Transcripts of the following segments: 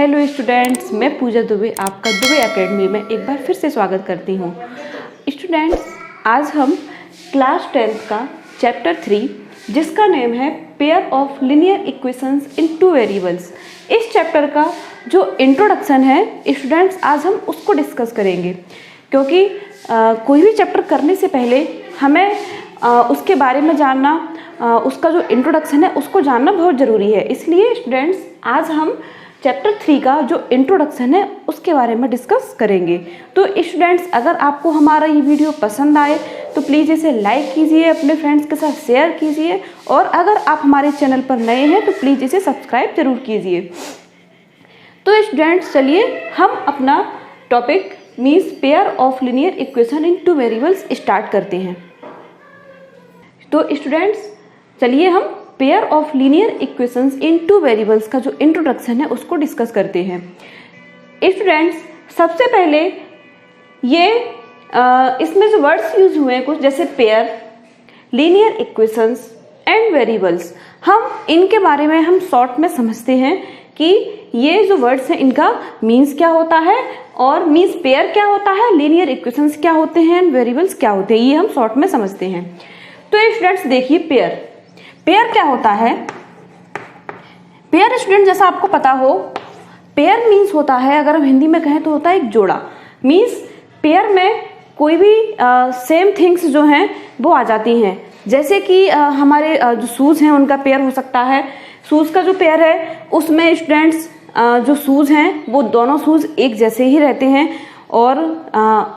Hello students, मैं पूजा दुबे आपका Dubey academy में एक बार फिर से स्वागत करती हूँ। स्टूडेंट्स, आज हम क्लास 10th का चैप्टर 3 जिसका नेम है pair of linear equations in two variables, इस चैप्टर का जो इंट्रोडक्शन है स्टूडेंट्स आज हम उसको डिस्कस करेंगे, क्योंकि कोई भी चैप्टर करने से पहले हमें उसके बारे में जानना, उसका जो इंट्रोडक्शन है उसको जानना बहुत ज़रूरी है। इसलिए स्टूडेंट्स आज हम चैप्टर 3 का जो इंट्रोडक्शन है उसके बारे में डिस्कस करेंगे। तो स्टूडेंट्स, अगर आपको हमारा ये वीडियो पसंद आए तो प्लीज़ इसे लाइक कीजिए, अपने फ्रेंड्स के साथ शेयर कीजिए, और अगर आप हमारे चैनल पर नए हैं तो प्लीज़ इसे सब्सक्राइब जरूर कीजिए। तो स्टूडेंट्स, चलिए हम अपना topic means pair of linear equation in two variables start करते हैं। तो स्टूडेंट्स, चलिए हम pair of linear equations in two variables का जो इंट्रोडक्शन है उसको डिस्कस करते हैं। स्टूडेंट्स, सबसे पहले ये इसमें जो वर्ड्स यूज हुए हैं कुछ जैसे pair, linear equations and variables, हम इनके बारे में हम शॉर्ट में समझते हैं कि ये जो वर्ड्स हैं इनका मीन्स क्या होता है, और मीन्स पेयर क्या होता है, लीनियर इक्वेशंस क्या होते हैं एंड वेरिएबल्स क्या होते हैं, ये हम शॉर्ट में समझते हैं। तो स्टूडेंट्स देखिए, पेयर क्या होता है। पेयर स्टूडेंट जैसा आपको पता हो, पेयर मीन्स होता है, अगर हम हिंदी में कहें तो होता है एक जोड़ा। मीन्स पेयर में कोई भी सेम थिंग्स जो हैं वो आ जाती हैं, जैसे कि हमारे जो शूज हैं उनका पेयर हो सकता है। शूज का जो पेयर है उसमें स्टूडेंट्स जो शूज हैं वो दोनों शूज एक जैसे ही रहते हैं और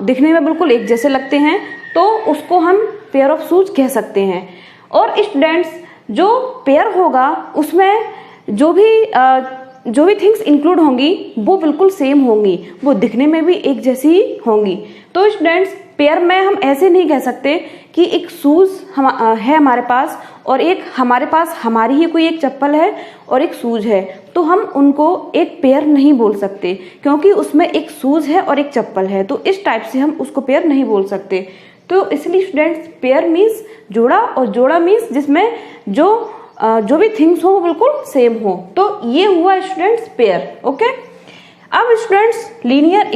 दिखने में बिल्कुल एक जैसे लगते हैं, तो उसको हम पेयर ऑफ शूज कह सकते हैं। और स्टूडेंट्स, जो पेयर होगा उसमें जो भी थिंग्स इंक्लूड होंगी वो बिल्कुल सेम होंगी, वो दिखने में भी एक जैसी ही होंगी। तो स्टूडेंट्स, पेयर में हम ऐसे नहीं कह सकते कि एक शूज है हमारे पास और एक हमारे पास हमारी ही कोई एक चप्पल है और एक शूज है, तो हम उनको एक पेयर नहीं बोल सकते, क्योंकि उसमें एक शूज है और एक चप्पल है, तो इस टाइप से हम उसको पेयर नहीं बोल सकते। तो इसलिए स्टूडेंट्स, पेयर मीन्स जोड़ा, और जोड़ा मीन्स जिसमें जो भी थिंग्स हो वो बिल्कुल सेम हो। तो ये हुआ स्टूडेंट्स पेयर। ओके, अब स्टूडेंट्स लीनियर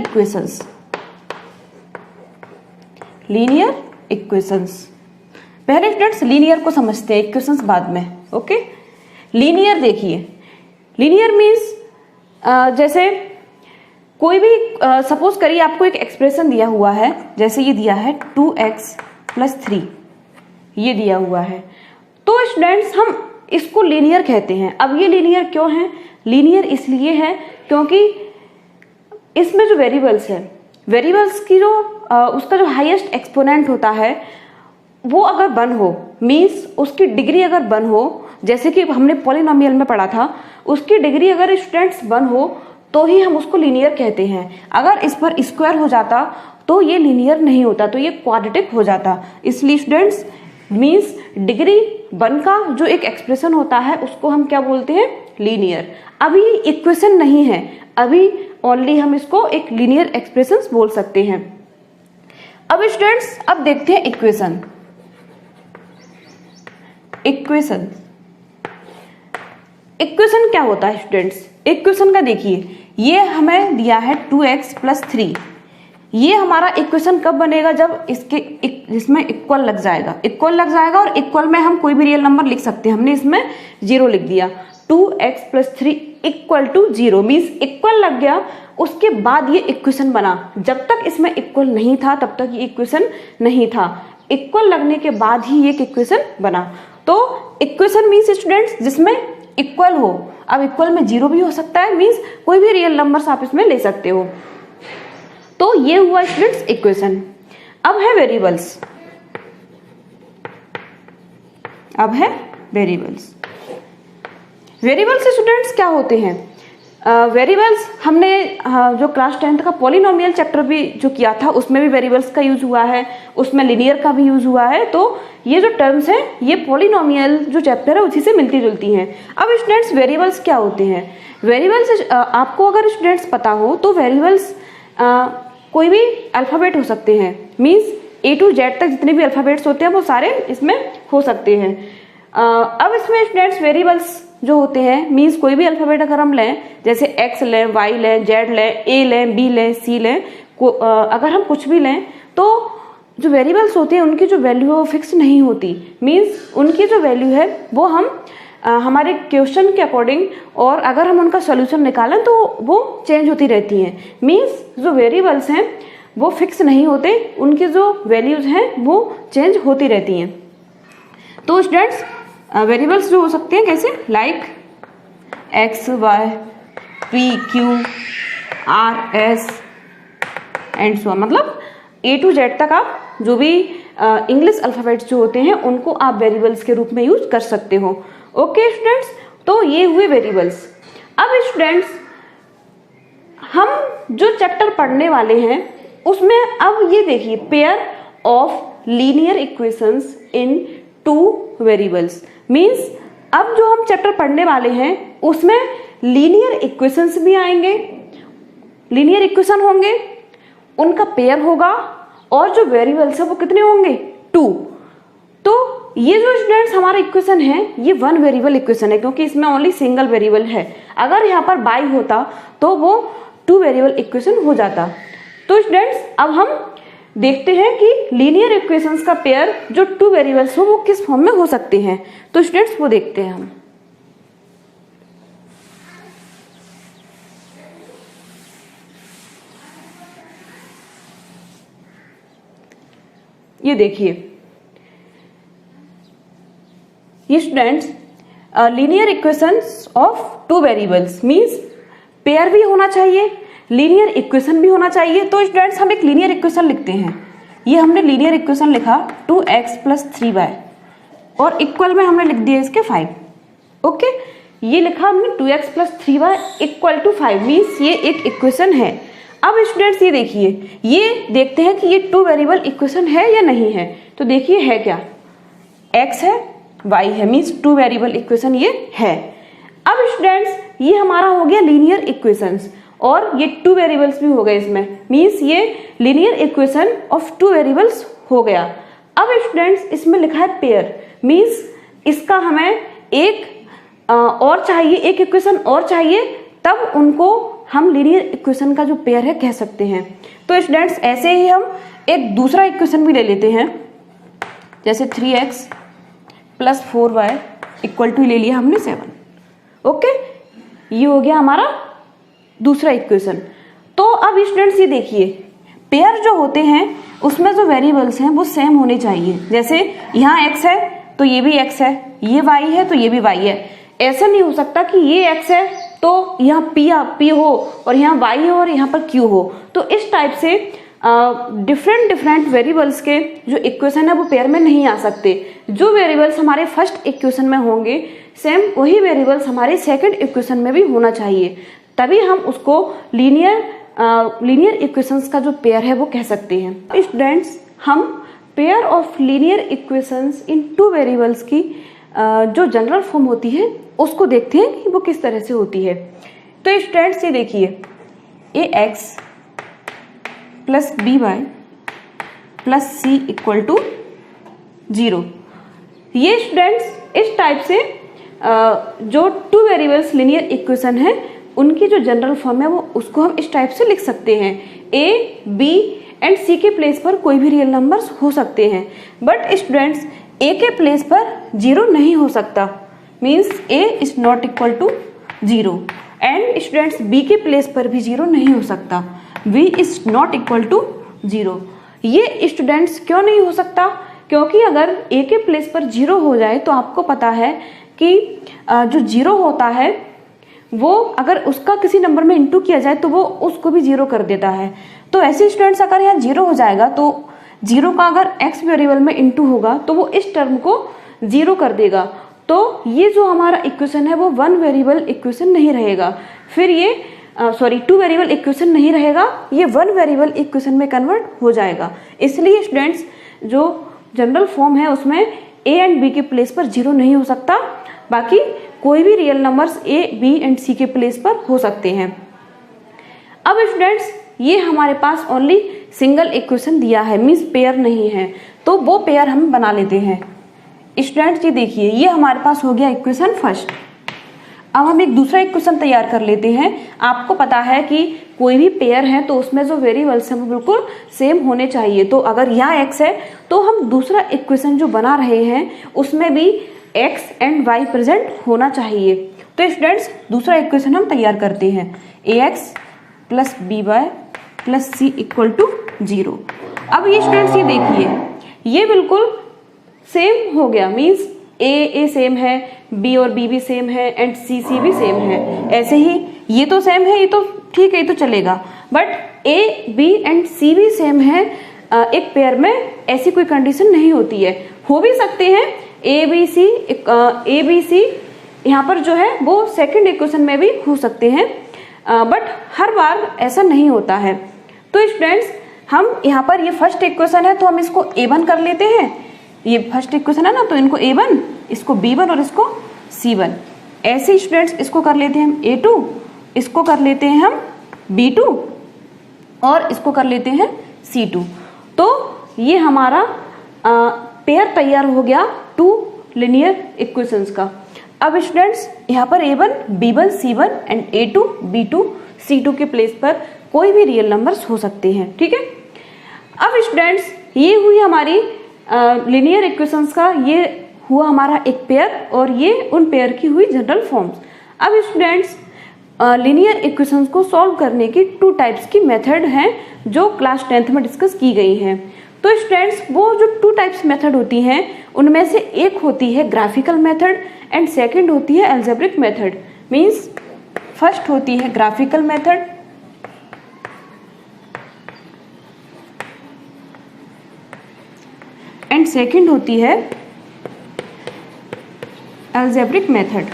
इक्वेशंस, पहले स्टूडेंट्स लीनियर को समझते हैं, इक्वेशंस बाद में। ओके, लीनियर देखिए, लीनियर मीन्स जैसे कोई भी सपोज करिए आपको एक एक्सप्रेशन दिया हुआ है, जैसे ये दिया है 2x + 3, ये दिया हुआ है, तो स्टूडेंट्स हम इसको लीनियर कहते हैं। अब ये लीनियर क्यों है? लीनियर इसलिए है क्योंकि इसमें जो वेरिएबल्स है, वेरिएबल्स की जो उसका जो हाईएस्ट एक्सपोनेंट होता है वो अगर 1 हो, मीन्स उसकी डिग्री अगर 1 हो, जैसे कि हमने पॉलिनोमियल में पढ़ा था, उसकी डिग्री अगर स्टूडेंट्स 1 हो तो ही हम उसको लीनियर कहते हैं। अगर इस पर स्क्वायर हो जाता तो ये लीनियर नहीं होता, तो ये क्वाड्रेटिक हो जाता। इसलिए स्टूडेंट्स मीन्स डिग्री 1 का जो एक एक्सप्रेशन होता है उसको हम क्या बोलते हैं? लीनियर। अभी इक्वेशन नहीं है, अभी ओनली हम इसको एक लीनियर एक्सप्रेशन बोल सकते हैं। अब स्टूडेंट्स, अब देखते हैं इक्वेशन। इक्वेशन क्या होता है स्टूडेंट्स? इक्वेशन का देखिए, ये हमें दिया है 2x + 3, ये हमारा इक्वेशन कब बनेगा? जब इसमें इक्वल लग जाएगा, और इक्वल में हम कोई भी रियल नंबर लिख सकते हैं। हमने इसमें 0 लिख दिया, 2x + 3 = 0 मीन्स इक्वल लग गया, उसके बाद ये इक्वेशन बना। जब तक इसमें इक्वल नहीं था तब तक ये इक्वेशन नहीं था, इक्वल लगने के बाद ही ये इक्वेशन बना। तो इक्वेशन मीन्स स्टूडेंट्स जिसमें इक्वल हो। अब इक्वल में 0 भी हो सकता है, मीन्स कोई भी रियल नंबर्स आप इसमें ले सकते हो। तो ये हुआ स्टूडेंट्स इक्वेशन। अब है वेरिएबल्स, वेरिएबल्स स्टूडेंट्स क्या होते हैं? वेरिएबल्स हमने जो क्लास 10th का पॉलिनोमियल चैप्टर भी जो किया था उसमें भी वेरिएबल्स का यूज हुआ है, उसमें लिनियर का भी यूज हुआ है। तो ये जो टर्म्स हैं ये पॉलिनोमियल जो चैप्टर है उसी से मिलती जुलती हैं। अब स्टूडेंट्स वेरिएबल्स क्या होते हैं? वेरिएबल्स आपको अगर स्टूडेंट्स पता हो तो वेरिएबल्स कोई भी अल्फाबेट हो सकते हैं, मीन्स A to Z तक जितने भी अल्फाबेट्स होते हैं वो सारे इसमें हो सकते हैं। अब इसमें स्टूडेंट्स वेरिएबल्स जो होते हैं, मीन्स कोई भी अल्फाबेट अगर हम लें, जैसे एक्स लें, वाई लें, जेड लें, ए लें, बी लें, सी लें, अगर हम कुछ भी लें तो जो वेरिएबल्स होते हैं उनकी जो वैल्यू है फिक्स नहीं होती। मीन्स उनकी जो वैल्यू है वो हम हमारे क्वेश्चन के अकॉर्डिंग, और अगर हम उनका सोल्यूशन निकालें तो वो चेंज होती रहती हैं। मीन्स जो वेरिएबल्स हैं वो फिक्स नहीं होते, उनकी जो वैल्यूज हैं वो चेंज होती रहती हैं। तो स्टूडेंट्स वेरिएबल्स जो हो सकते हैं कैसे, like X, Y, P, Q, R, S and so, मतलब ए टू जेड तक आप जो भी इंग्लिश अल्फाबेट्स जो होते हैं उनको आप वेरिएबल्स के रूप में यूज कर सकते हो। ओके स्टूडेंट्स, तो ये हुए वेरिएबल्स। अब स्टूडेंट्स हम जो चैप्टर पढ़ने वाले हैं उसमें अब ये देखिए, pair of linear equations in two variables. Means अब जो हम चैप्टर पढ़ने वाले हैं उसमें लीनियर इक्वेशंस भी आएंगे, लीनियर इक्वेशन होंगे, उनका पेयर होगा, और जो वेरिएबल्स है वो कितने होंगे, 2। तो ये जो स्टूडेंट्स हमारा इक्वेशन है ये वन वेरिएबल इक्वेशन है, क्योंकि इसमें ओनली सिंगल वेरिएबल है। अगर यहाँ पर बाई होता तो वो 2 वेरिएबल इक्वेशन हो जाता। तो स्टूडेंट्स अब हम देखते हैं कि लीनियर इक्वेशंस का पेयर जो 2 वेरिएबल्स हो वो किस फॉर्म में हो सकते हैं। तो स्टूडेंट्स वो देखते हैं हम। ये देखिए, ये students linear equations of 2 variables, means pair भी होना चाहिए, लीनियर इक्वेशन भी होना चाहिए। तो स्टूडेंट्स हम एक लीनियर इक्वेशन लिखते हैं। ये हमने लीनियर इक्वेशन लिखा 2x + 3y, और इक्वल में हमने लिख दिया इसके 5। ओके, ये लिखा हमने 2x + 3y = 5, मीन्स ये एक इक्वेशन है। अब स्टूडेंट्स ये देखिए, ये देखते हैं कि ये 2 वेरिएबल इक्वेशन है या नहीं है। तो देखिए है क्या, x है, y है, मीन्स 2 वेरिएबल इक्वेशन ये है। अब स्टूडेंट्स ये हमारा हो गया लीनियर इक्वेशंस, और ये 2 वेरिएबल्स भी हो गए इसमें, मीन्स ये लीनियर इक्वेशन ऑफ 2 वेरिएबल्स हो गया। अब स्टूडेंट्स इसमें लिखा है पेयर, मीन्स इसका हमें एक और चाहिए, एक इक्वेशन और चाहिए, तब उनको हम लीनियर इक्वेशन का जो पेयर है कह सकते हैं। तो स्टूडेंट्स ऐसे ही हम एक दूसरा इक्वेशन भी ले लेते हैं, जैसे 3x + 4y = ले लिया हमने 7। ओके, ये हो गया हमारा दूसरा इक्वेशन। तो अब स्टूडेंट्स ये देखिए, पेयर जो होते हैं उसमें जो वेरिएबल्स हैं वो सेम होने चाहिए। जैसे यहाँ x है तो ये भी x है, ये y है तो ये भी y है। ऐसा नहीं हो सकता कि ये x है तो यहाँ p हो और यहाँ y हो और यहाँ पर q हो। तो इस टाइप से डिफरेंट वेरिएबल्स के जो इक्वेशन है वो पेयर में नहीं आ सकते। जो वेरिएबल्स हमारे फर्स्ट इक्वेशन में होंगे सेम वही वेरिएबल्स हमारे सेकंड इक्वेशन में भी होना चाहिए, तभी हम उसको लीनियर इक्वेशंस का जो पेयर है वो कह सकते हैं। स्टूडेंट्स हम pair of linear equations in 2 variables की जो जनरल फॉर्म होती है उसको देखते हैं कि वो किस तरह से होती है। तो स्टूडेंट्स ये देखिए, ax + by + c = 0। ये स्टूडेंट्स इस टाइप से जो 2 वेरिएबल्स लीनियर इक्वेशन है उनकी जो जनरल फॉर्म है वो उसको हम इस टाइप से लिख सकते हैं। a, b एंड c के प्लेस पर कोई भी रियल नंबर्स हो सकते हैं, बट स्टूडेंट्स a के प्लेस पर 0 नहीं हो सकता, means a is not equal to 0। And students b के प्लेस पर भी 0 नहीं हो सकता, v is not equal to 0। ये स्टूडेंट्स क्यों नहीं हो सकता? क्योंकि अगर a के प्लेस पर 0 हो जाए तो आपको पता है कि जो 0 होता है वो अगर उसका किसी नंबर में इंटू किया जाए तो वो उसको भी 0 कर देता है। तो ऐसे स्टूडेंट्स अगर यहाँ 0 हो जाएगा तो 0 का अगर x वेरिएबल में इंटू होगा तो वो इस टर्म को 0 कर देगा। तो ये जो हमारा इक्वेशन है वो 1 वेरिएबल इक्वेशन नहीं रहेगा, फिर ये 2 वेरिएबल इक्वेशन नहीं रहेगा, ये 1 वेरिएबल इक्वेशन में कन्वर्ट हो जाएगा। इसलिए स्टूडेंट्स जो जनरल फॉर्म है उसमें a एंड b के प्लेस पर 0 नहीं हो सकता, बाकी कोई भी real numbers a, b and c के प्लेस पर हो सकते हैं। अब स्टूडेंट्स ये हमारे पास ओनली सिंगल इक्वेशन दिया है, मीन्स पेयर नहीं है, तो वो पेयर हम बना लेते हैं। स्टूडेंट्स ये देखिए, ये हमारे पास हो गया इक्वेशन फर्स्ट। अब हम एक दूसरा इक्वेशन तैयार कर लेते हैं। आपको पता है कि कोई भी पेयर है तो उसमें जो वेरिएबल्स हैं वो बिल्कुल सेम होने चाहिए। तो अगर यहाँ x है तो हम दूसरा इक्वेशन जो बना रहे हैं उसमें भी x एंड y प्रेजेंट होना चाहिए। तो स्टूडेंट्स दूसरा इक्वेशन हम तैयार करते हैं, ax plus by plus c equal to 0। अब ये स्टूडेंट्स ये देखिए, ये बिल्कुल सेम हो गया, मीन्स ए सेम है, बी और बी भी सेम है एंड सी भी सेम है। ऐसे ही ये तो सेम है, ये तो ठीक है, ये तो चलेगा, बट ए बी एंड सी भी सेम है एक पेयर में, ऐसी कोई कंडीशन नहीं होती है। हो भी सकते हैं ए बी सी यहाँ पर जो है वो सेकंड इक्वेशन में भी हो सकते हैं, बट हर बार ऐसा नहीं होता है। तो स्टूडेंट्स हम यहाँ पर ये फर्स्ट इक्वेशन है तो हम इसको A1 कर लेते हैं। ये फर्स्ट इक्वेशन है ना, तो इनको A1, इसको B1 और इसको C1। ऐसे स्टूडेंट्स इसको कर लेते हैं हम A2, इसको कर लेते हैं हम B2 और इसको कर लेते हैं C2। तो ये हमारा पेयर तैयार हो गया 2 लिनियर इक्वेशंस का। अब स्टूडेंट्स यहाँ पर A1, B1, C1 and A2, B2, C2 के प्लेस पर कोई भी रियल नंबर्स हो सकते हैं, ठीक है। अब स्टूडेंट्स ये हुई हमारी लिनियर इक्वेशंस का, ये हुआ हमारा एक पेयर और ये उन पेयर की हुई जनरल फॉर्म्स। अब स्टूडेंट्स लिनियर इक्वेशंस को सॉल्व करने की 2 टाइप्स की मेथड हैं जो क्लास 10th में डिस्कस की गई हैं। तो स्टूडेंट्स वो जो 2 टाइप्स मेथड होती हैं उनमें से एक होती है ग्राफिकल मेथड एंड सेकंड होती है एल्जेब्रिक मेथड। मीन्स फर्स्ट होती है ग्राफिकल मेथड एंड सेकंड होती है एल्जेब्रिक मेथड।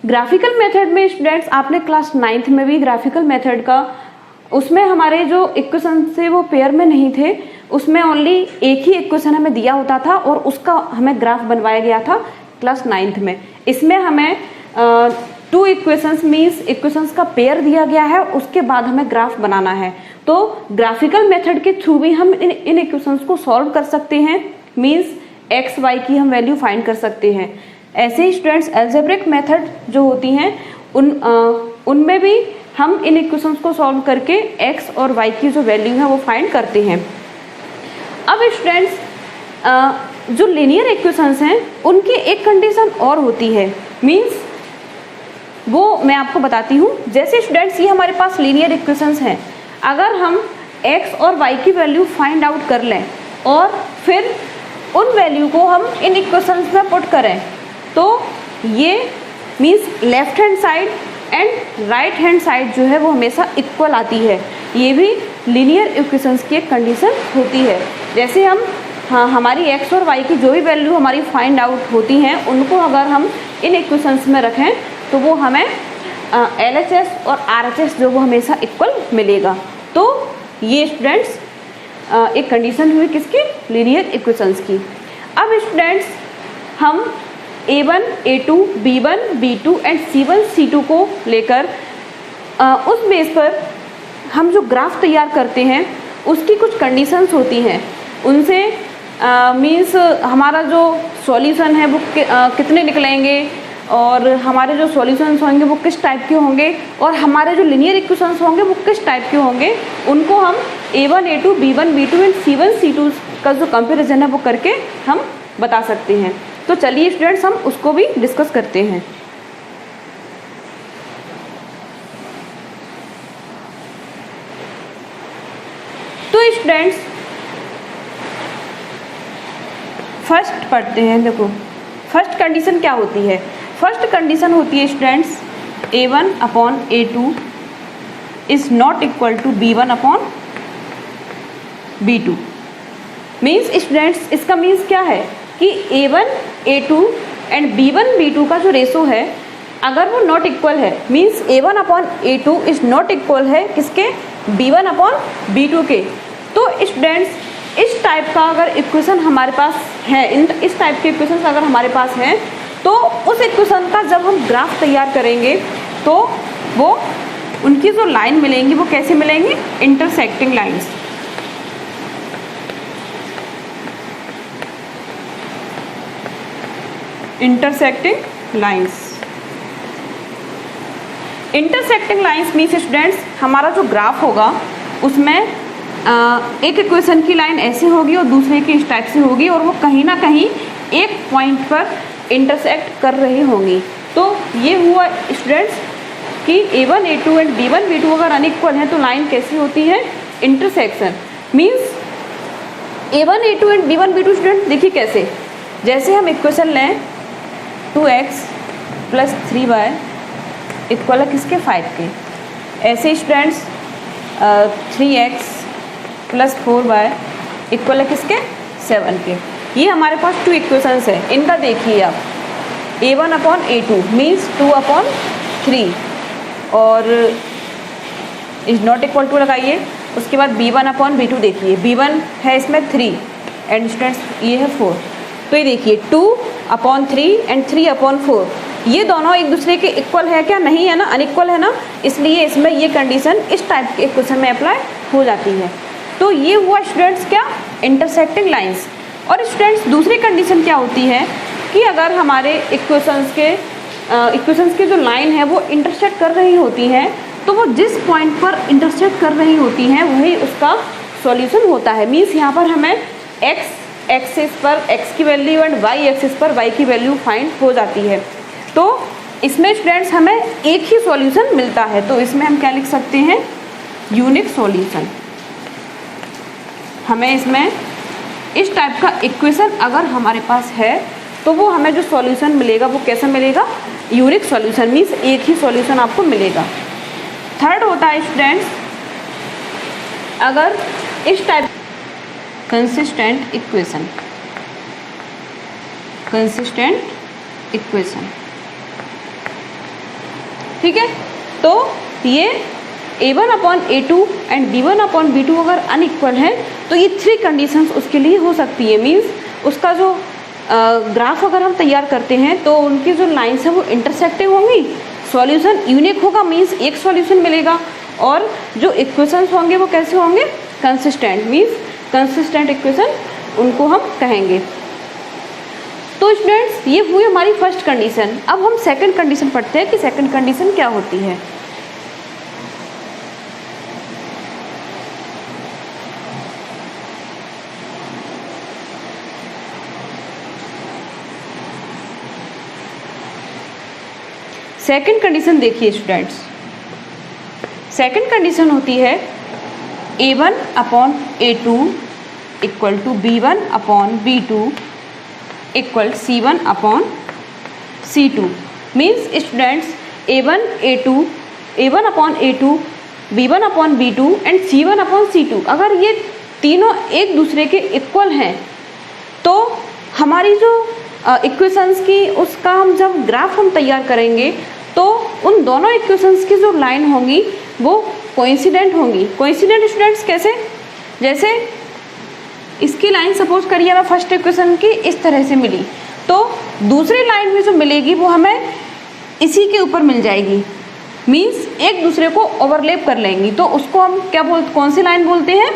ग्राफिकल मेथड में स्टूडेंट्स आपने क्लास 9th में भी ग्राफिकल मेथड का, उसमें हमारे जो इक्वेशन थे वो पेयर में नहीं थे, उसमें ओनली एक ही इक्वेशन हमें दिया होता था और उसका हमें ग्राफ बनवाया गया था क्लास 9th में। इसमें हमें 2 इक्वेशंस मीन्स इक्वेशंस का पेयर दिया गया है, उसके बाद हमें ग्राफ बनाना है। तो ग्राफिकल मेथड के थ्रू भी हम इन इक्वेशंस को सॉल्व कर सकते हैं, मीन्स एक्स वाई की हम वैल्यू फाइंड कर सकते हैं। ऐसे ही स्टूडेंट्स एल्जेब्रिक मेथड जो होती हैं उनमें भी हम इन इक्वेशंस को सॉल्व करके एक्स और वाई की जो वैल्यू है वो फाइंड करते हैं। अब स्टूडेंट्स जो लीनियर इक्वेशंस हैं उनकी एक कंडीशन और होती है, मीन्स वो मैं आपको बताती हूँ। जैसे स्टूडेंट्स ये हमारे पास लीनियर इक्वेशंस हैं, अगर हम x और y की वैल्यू फाइंड आउट कर लें और फिर उन वैल्यू को हम इन इक्वेशंस में पुट करें तो ये means left hand side and right hand side जो है वो हमेशा इक्वल आती है। ये भी लीनियर इक्वेशंस की एक कंडीशन होती है। जैसे हम हमारी x और y की जो भी वैल्यू हमारी फाइंड आउट होती हैं उनको अगर हम इन इक्वेशंस में रखें तो वो हमें LHS और RHS जो वो हमेशा इक्वल मिलेगा। तो ये स्टूडेंट्स एक कंडीशन हुई किसकी, लीनियर इक्वेशंस की। अब स्टूडेंट्स हम A1, A2, B1, B2 and C1, C2 को लेकर उस बेस पर हम जो ग्राफ तैयार करते हैं उसकी कुछ कंडीशंस होती हैं। उनसे मीन्स हमारा जो सॉल्यूशन है वो कितने निकलेंगे और हमारे जो सॉल्यूशंस होंगे वो किस टाइप के होंगे और हमारे जो लिनियर इक्वेशंस होंगे वो किस टाइप के होंगे, उनको हम A1, A2, B1, B2 and C1, C2 का जो कंपैरिजन है वो करके हम बता सकते हैं। तो चलिए स्टूडेंट्स हम उसको भी डिस्कस करते हैं। तो स्टूडेंट्स फर्स्ट पढ़ते हैं। देखो फर्स्ट कंडीशन क्या होती है। फर्स्ट कंडीशन होती है students A1 upon A2 is not equal to B1 upon B2। Means students इसका मीन्स क्या है कि A1, A2 and B1, B2 का जो रेशो है अगर वो नॉट इक्वल है, means A1 upon A2 is not equal है किसके, B1 अपॉन B2 के। तो स्टूडेंट्स इस टाइप का अगर इक्वेशन हमारे पास है, इस टाइप के इक्वेशन अगर हमारे पास हैं तो उस इक्वेशन का जब हम ग्राफ तैयार करेंगे तो वो उनकी जो लाइन मिलेंगी वो कैसे मिलेंगी, intersecting lines. Intersecting lines. Intersecting lines means students हमारा जो ग्राफ होगा उसमें एक इक्वेशन की लाइन ऐसे होगी और दूसरे की इस टाइप से होगी और वो कहीं ना कहीं एक पॉइंट पर इंटरसेक्ट कर रही होंगी। तो ये हुआ स्टूडेंट्स कि A1 A2 and B1 B2 अगर अनइक्वल हैं तो लाइन कैसी होती है, intersection. Means A1 A2 and B1 B2 student देखिए कैसे, जैसे हम इक्वेशन लें 2x + 3y इक्वल है किसके, 5 के। ऐसे स्टूडेंट्स 3x + 4y इक्वल है किसके, 7 के। ये हमारे पास 2 इक्वेशंस है। इनका देखिए आप A1/A2 मीन्स 2/3 और इज नॉट इक्वल टू लगाइए। उसके बाद B1/B2 देखिए, B1 है इसमें 3 एंड स्टूडेंट्स ये है 4। तो ये देखिए 2/3 एंड 3/4 ये दोनों एक दूसरे के इक्वल है क्या, नहीं है ना, अनइक्वल है ना, इसलिए इसमें ये कंडीशन इस टाइप के इक्वेशन में अप्लाई हो जाती है। तो ये हुआ स्टूडेंट्स क्या, इंटरसेक्टिंग लाइंस। और स्टूडेंट्स दूसरी कंडीशन क्या होती है कि अगर हमारे इक्वेशंस के जो लाइन है वो इंटरसेक्ट कर रही होती हैं तो वो जिस पॉइंट पर इंटरसेक्ट कर रही होती हैं वही उसका सॉल्यूशन होता है। मीन्स यहाँ पर हमें x एक्सिस पर x की वैल्यू एंड y एक्सिस पर y की वैल्यू फाइंड हो जाती है। तो इसमें स्टूडेंट्स हमें एक ही सॉल्यूशन मिलता है, तो इसमें हम क्या लिख सकते हैं, यूनिक सॉल्यूशन। हमें इसमें इस टाइप का इक्वेशन अगर हमारे पास है तो वो हमें जो सॉल्यूशन मिलेगा वो कैसा मिलेगा, यूनिक सॉल्यूशन। मीन्स एक ही सॉल्यूशन आपको मिलेगा। थर्ड होता है स्टूडेंट्स अगर इस टाइप कंसिस्टेंट इक्वेशन, ठीक है। तो ये A1/A2 एंड B1/B2 अगर अनइक्वल है तो ये 3 कंडीशंस उसके लिए हो सकती है। मीन्स उसका जो ग्राफ अगर हम तैयार करते हैं तो उनकी जो लाइन्स है वो इंटरसेक्टिंग होंगी, सॉल्यूशन यूनिक होगा मीन्स एक सॉल्यूशन मिलेगा, और जो इक्वेशंस होंगे वो कैसे होंगे, कंसिस्टेंट। मीन्स कंसिस्टेंट इक्वेशन उनको हम कहेंगे। तो स्टूडेंट्स ये हुई हमारी फर्स्ट कंडीशन। अब हम सेकंड कंडीशन पढ़ते हैं कि सेकंड कंडीशन क्या होती है। सेकंड कंडीशन देखिए स्टूडेंट्स, सेकंड कंडीशन होती है A1/A2 equal to B1/B2 equal C1/C2। Means students A1/A2, B1/B2 and C1/C2 अगर ये तीनों एक दूसरे के इक्वल हैं तो हमारी जो इक्वेशंस की उसका हम जब ग्राफ हम तैयार करेंगे तो उन दोनों इक्वेशंस की जो लाइन होंगी वो कोइंसिडेंट होंगी। कोइंसिडेंट स्टूडेंट्स कैसे, जैसे इसकी लाइन सपोज करिए हमें फर्स्ट इक्वेशन की इस तरह से मिली तो दूसरी लाइन में जो मिलेगी वो हमें इसी के ऊपर मिल जाएगी। मीन्स एक दूसरे को ओवरलैप कर लेंगी तो उसको हम क्या बोलते, कौन सी लाइन बोलते हैं,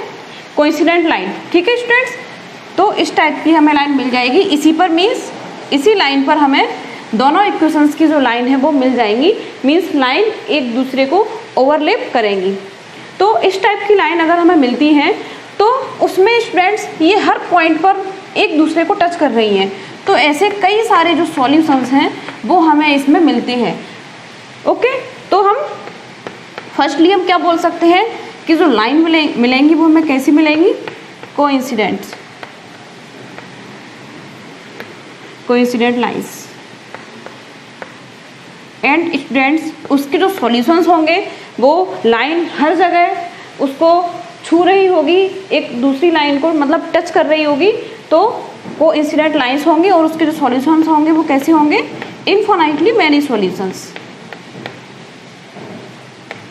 कोइंसिडेंट लाइन। ठीक है स्टूडेंट्स, तो इस टाइप की हमें लाइन मिल जाएगी इसी पर। मीन्स इसी लाइन पर हमें दोनों इक्वेशंस की जो लाइन है वो मिल जाएंगी। मीन्स लाइन एक दूसरे को ओवरलैप करेंगी। तो इस टाइप की लाइन अगर हमें मिलती हैं तो उसमें स्टूडेंट्स ये हर पॉइंट पर एक दूसरे को टच कर रही हैं। तो ऐसे कई सारे जो सॉल्यूशंस हैं वो हमें इसमें मिलते हैं। ओके, तो हम फर्स्टली हम क्या बोल सकते हैं कि जो लाइन मिलेंगी वो हमें कैसी मिलेंगी, कोइंसिडेंट लाइंस। एंड स्टूडेंट्स उसके जो सॉल्यूशंस होंगे वो लाइन हर जगह उसको छू रही होगी, एक दूसरी लाइन को मतलब टच कर रही होगी, तो कोइंसिडेंट लाइंस होंगे और उसके जो सॉल्यूशंस होंगे वो कैसे होंगे, infinitely many solutions.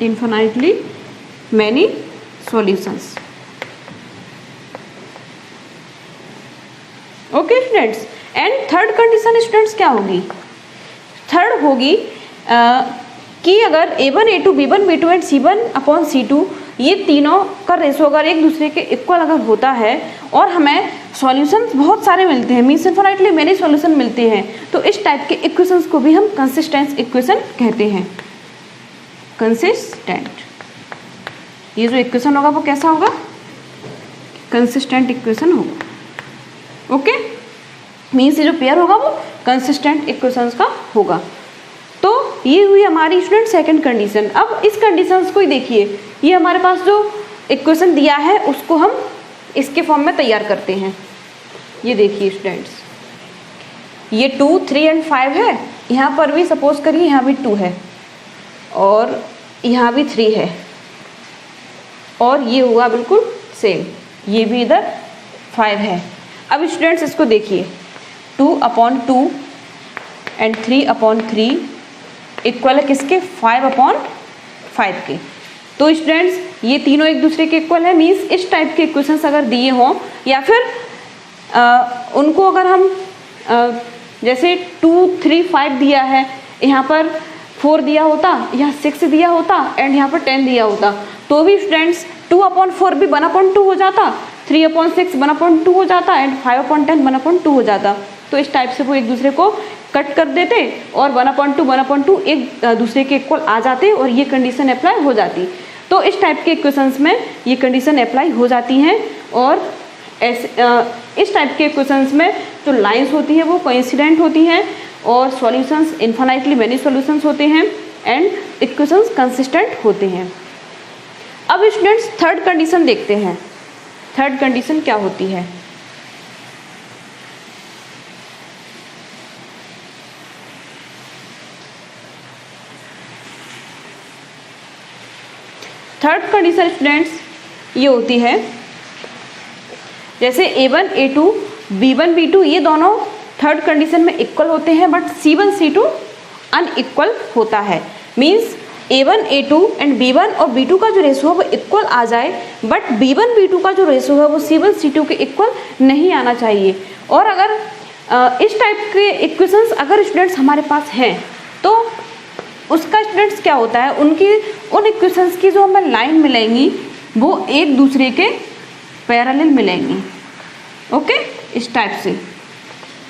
Infinitely many solutions. Okay students, and third condition students क्या होगी, थर्ड होगी कि अगर A1 A2 B1 B2 and C1 upon C2 ये तीनों का रेशो अगर एक दूसरे के इक्वल अगर होता है और हमें सॉल्यूशंस बहुत सारे मिलते हैं, मीन्स इनफाइनाइटली मेनी सॉल्यूशन मिलते हैं, तो इस टाइप के इक्वेशंस को भी हम कंसिस्टेंट इक्वेशन कहते हैं। कंसिस्टेंट, ये जो इक्वेशन होगा वो कैसा होगा? कंसिस्टेंट इक्वेशन होगा। ओके, मीन्स ये जो पेयर होगा वो कंसिस्टेंट इक्वेशंस का होगा। तो ये हुई हमारी स्टूडेंट सेकंड कंडीशन। अब इस कंडीशंस को ही देखिए, ये हमारे पास जो इक्वेशन दिया है उसको हम इसके फॉर्म में तैयार करते हैं। ये देखिए स्टूडेंट्स, ये 2 3 एंड 5 है, यहाँ पर भी सपोज करिए यहाँ भी 2 है और यहाँ भी 3 है और ये हुआ बिल्कुल सेम, ये भी इधर 5 है। अब स्टूडेंट्स इसको देखिए, 2/2 एंड 3/3 इक्वल है किसके? 5/5 के। तो स्टूडेंट्स ये तीनों एक दूसरे के इक्वल है, मीन्स इस टाइप के इक्वेशंस अगर दिए हों या फिर उनको अगर हम जैसे 2 3 5 दिया है, यहाँ पर 4 दिया होता, यहाँ 6 दिया होता एंड यहाँ पर 10 दिया होता, तो भी स्टूडेंट्स 2/4 भी 1/2 हो जाता, 3/6 1/2 हो जाता एंड 5/10 1/2 हो जाता। तो इस टाइप से वो एक दूसरे को कट कर देते और 1/2 एक दूसरे के इक्वल आ जाते और ये कंडीशन अप्लाई हो जाती। तो इस टाइप के इक्वेशंस में ये कंडीशन अप्लाई हो जाती हैं और ऐसे इस टाइप के इक्वेशंस में जो लाइंस होती हैं वो कोइंसिडेंट होती हैं और सॉल्यूशंस इनफाइनाइटली मेनी सॉल्यूशंस होते हैं एंड इक्वेशंस कंसिस्टेंट होते हैं। अब स्टूडेंट्स थर्ड कंडीशन देखते हैं। थर्ड कंडीशन क्या होती है? थर्ड कंडीशन स्टूडेंट्स ये होती है, जैसे A1 A2 B1 B2 ये दोनों थर्ड कंडीशन में इक्वल होते हैं बट C1 C2 अनइक्वल होता है। Means A1 A2 and B1 और B2 का जो रेशो है वो इक्वल आ जाए बट B1 B2 का जो रेशो है वो C1 C2 के इक्वल नहीं आना चाहिए। और अगर इस टाइप के इक्वेशंस अगर स्टूडेंट्स हमारे पास हैं तो उसका स्टूडेंट्स क्या होता है, उनकी उन इक्वेशंस की जो हमें लाइन मिलेंगी वो एक दूसरे के पैरेलल मिलेंगी। ओके, इस टाइप से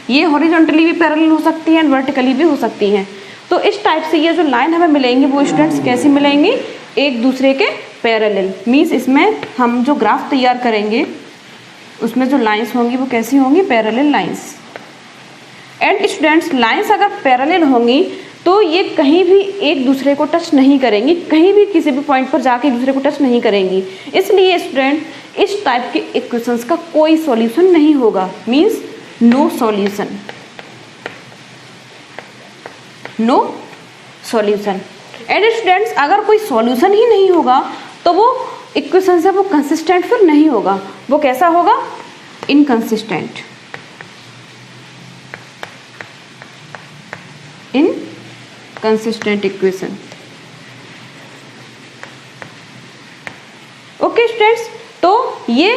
ये हॉरिजॉन्टली भी पैरेलल हो सकती हैं एंड वर्टिकली भी हो सकती हैं। तो इस टाइप से ये जो लाइन हमें मिलेंगी वो स्टूडेंट्स कैसी मिलेंगी? एक दूसरे के पैरेलल। मीन्स इसमें हम जो ग्राफ तैयार करेंगे उसमें जो लाइंस होंगी वो कैसी होंगी? Parallel lines. And students lines अगर पैरेलल होंगी तो ये कहीं भी एक दूसरे को टच नहीं करेंगी, कहीं भी किसी भी पॉइंट पर जाके एक दूसरे को टच नहीं करेंगी। इसलिए स्टूडेंट इस टाइप के इक्वेशंस का कोई सॉल्यूशन नहीं होगा, means no solution, no solution. And students अगर कोई सॉल्यूशन ही नहीं होगा तो वो इक्वेशन है वो कंसिस्टेंट फिर नहीं होगा। वो कैसा होगा? Inconsistent, inconsistent equation. Okay students, तो ये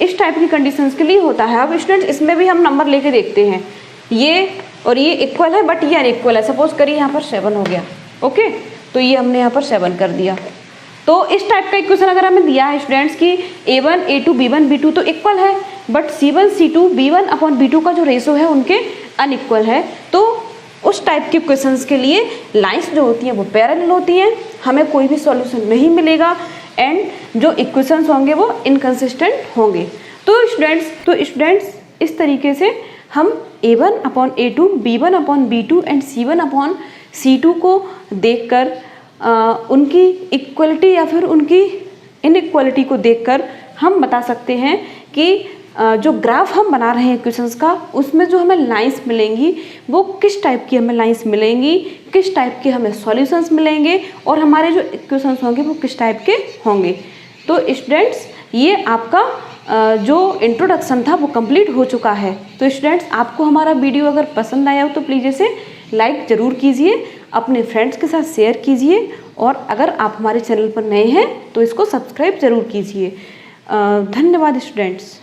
इस टाइप की कंडीशंस के लिए होता है। अब स्टूडेंट्स इसमें भी हम नंबर लेके देखते हैं, ये और ये इक्वल है बट ये अनइक्वल है। सपोज करिए यहाँ पर 7 हो गया। ओके, तो ये हमने यहाँ पर 7 कर दिया। तो इस टाइप का इक्वेशन अगर हमें दिया है स्टूडेंट्स की A1 A2 B1 B2 तो इक्वल है बट C1 C2 B1/B2 का जो रेशो है उनके अनइक्वल है। तो उस टाइप के इक्वेशंस के लिए लाइंस जो होती हैं वो पैरेलल होती हैं, हमें कोई भी सॉल्यूशन नहीं मिलेगा एंड जो इक्वेशंस होंगे वो इनकंसिस्टेंट होंगे। तो स्टूडेंट्स इस तरीके से हम A1/A2 B1/B2 एंड C1/C2 को देखकर उनकी इक्वलिटी या फिर उनकी इनइक्वलिटी को देखकर हम बता सकते हैं कि जो ग्राफ हम बना रहे हैं इक्वेशंस का उसमें जो हमें लाइंस मिलेंगी वो किस टाइप की हमें लाइंस मिलेंगी, किस टाइप के हमें सॉल्यूशंस मिलेंगे और हमारे जो इक्वेशंस होंगे वो किस टाइप के होंगे। तो स्टूडेंट्स ये आपका जो इंट्रोडक्शन था वो कंप्लीट हो चुका है। तो स्टूडेंट्स आपको हमारा वीडियो अगर पसंद आया हो तो प्लीज़ इसे लाइक ज़रूर कीजिए, अपने फ्रेंड्स के साथ शेयर कीजिए और अगर आप हमारे चैनल पर नए हैं तो इसको सब्सक्राइब ज़रूर कीजिए। धन्यवाद स्टूडेंट्स।